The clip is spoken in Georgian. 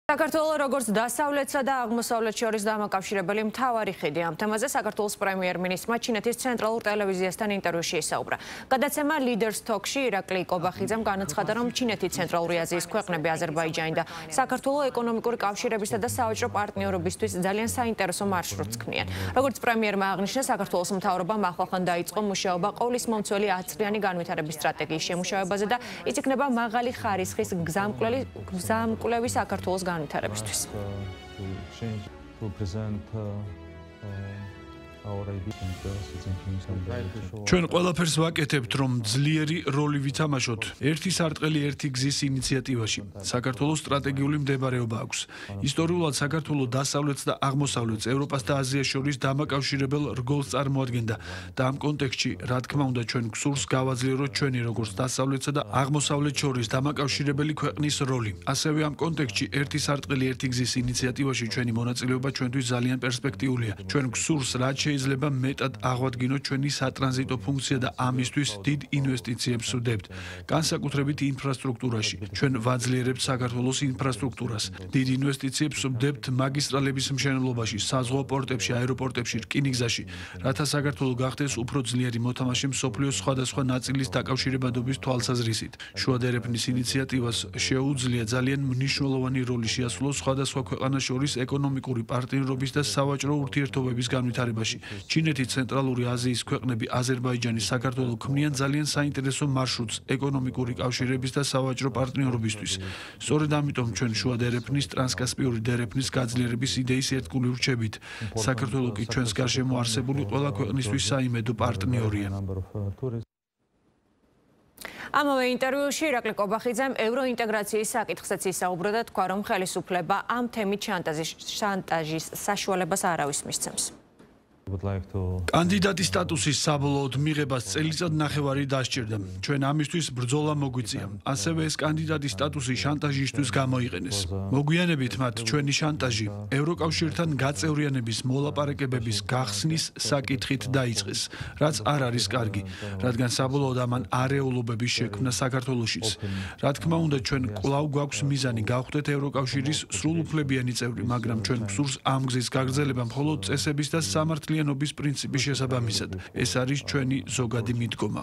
საქართველოს როგორც დასავლეთსა და აღმოსავლეთს შორის დამაკავშირებელი მთავარი ხიდი ამ თემაზე საქართველოს პრემიერ-მინისტრმა ჩინეთის ცენტრალურ ტელევიზიასთან ინტერვიუში ისაუბრა. გადაცემა ლიდერს თოქში ირაკლი კობახიძემ განაცხადა, რომ ჩინეთი ცენტრალური აზიის ქვეყნები აზერბაიჯანი და საქართველოს ეკონომიკური კავშირებისა და სავაჭრო პარტნიორობისთვის ძალიან საინტერესო მარშრუტს ქმნიან. როგორც პრემიერმა აღნიშნა, საქართველოს მთავრობამ ახლახან დაიწყო მუშაობა ყოვლისმომცველი 10 წლიანი განვითარების სტრატეგიის შემუშავებაზე და იწიგნება მაღალი ხარისხის გზამკვლევი საქართველოს განვითარებისთვის. ჩვენ ყველაფერს ვაკეთებთ, რომ ძლიერი როლი ვითამაშოთ ერთი სარტყელი ერთი გზის ინიციატივაში. საქართველოს სტრატეგიული მდებარეობა აქვს. ისტორიულად საქართველოს დასავლეთს და აღმოსავლეთს, ევროპას და აზიას შორის დამაკავშირებელ რგოლს წარმოადგენდა და ამ კონტექსტში, რა თქმა უნდა, ჩვენ გსურს გავაძლიეროთ ჩვენი როგორც დასავლეთსა და აღმოსავლეთს შორის დამაკავშირებელი ქვეყნის როლი. ასევე ამ კონტექსტში ერთი სარტყელი ერთი გზის ინიციატივაში ჩვენი მონაწილეობა ჩვენთვის ძალიან პერსპექტიულია. ჩვენ გსურს რაც შეიძლება მეტად აღვადგინოთ ჩვენი სატრანზიტო ფუნქცია და ამისთვის დიდ ინვესტიციებს ვდებთ. განსაკუთრებით ინფრასტრუქტურაში. ჩვენ ვაძლიერებთ საქართველოს ინფრასტრუქტურას. დიდ ინვესტიციებს ვდებთ მაგისტრალების მშენებლობაში, საზღვაო პორტებში, აეროპორტებში, რკინიგზაში, რათა საქართველო გახდეს უფრო ძლიერი მოთამაშე მსოფლიოს სხვადასხვა ნაწილის დაკავშირებადობის თვალსაზრისით. შუა დერეფნის ინიციატივას შეუძლია ძალიან მნიშვნელოვანი როლი შეასრულოს სხვადასხვა ქვეყანას შორის ეკონომიკური პარტნიორობის და სავაჭრო ურთიერთობების განვითარებაში. ჩინეთი, ცენტრალური აზიის ქვეყნები, აზერბაიჯანი, საქართველო ქმნიან ძალიან საინტერესო მარშრუტს ეკონომიკური კავშირების და სავაჭრო პარტნიორობისთვის. სწორედ ამიტომ ჩვენ შუა დერეფნის, ტრანსკასპიური დერეფნის გაძლიერების იდეის ერთგული ვრჩებით. საქართველო კი ჩვენს გარშემო არსებული ყველა ქვეყნისთვის საიმედო პარტნიორია. ამავე ინტერვიუში ირაკლი კობახიძემ ევროინტეგრაციის საკითხზეც ისაუბრა და თქვა, რომ ხელისუფლება ამ თემით შანტაჟის საშუალებას არავის მისცემს. კანდიდატის სტატუსის საბოლოოდ მიღებას წელიწად ნახევარი დასჭირდა. ჩვენ ამისთვის ბრძოლა მოგვიწია. ასევე ეს კანდიდატის სტატუსი შანტაჟისთვის გამოიყენეს. მოგვიანებით მათ ჩვენი შანტაჟი ევროკავშირთან გაწევრიანების მოლაპარაკებების გახსნის საკითხით დაიწყეს, რაც არ არის კარგი, რადგან საბოლოოდ ამან არეულობების შექმნა საქართველოშიც. რა თქმა უნდა, ჩვენ კვლავ გვაქვს მიზანი გავხდეთ ევროკავშირის სრულუფლებიანი წევრი, მაგრამ ჩვენ გსურს ამ გზის გაგრძელება მხოლოდ წესების და სამართლიანობის პრინციპის შესაბამისად. ეს არის ჩვენი ზოგადი მიდგომა.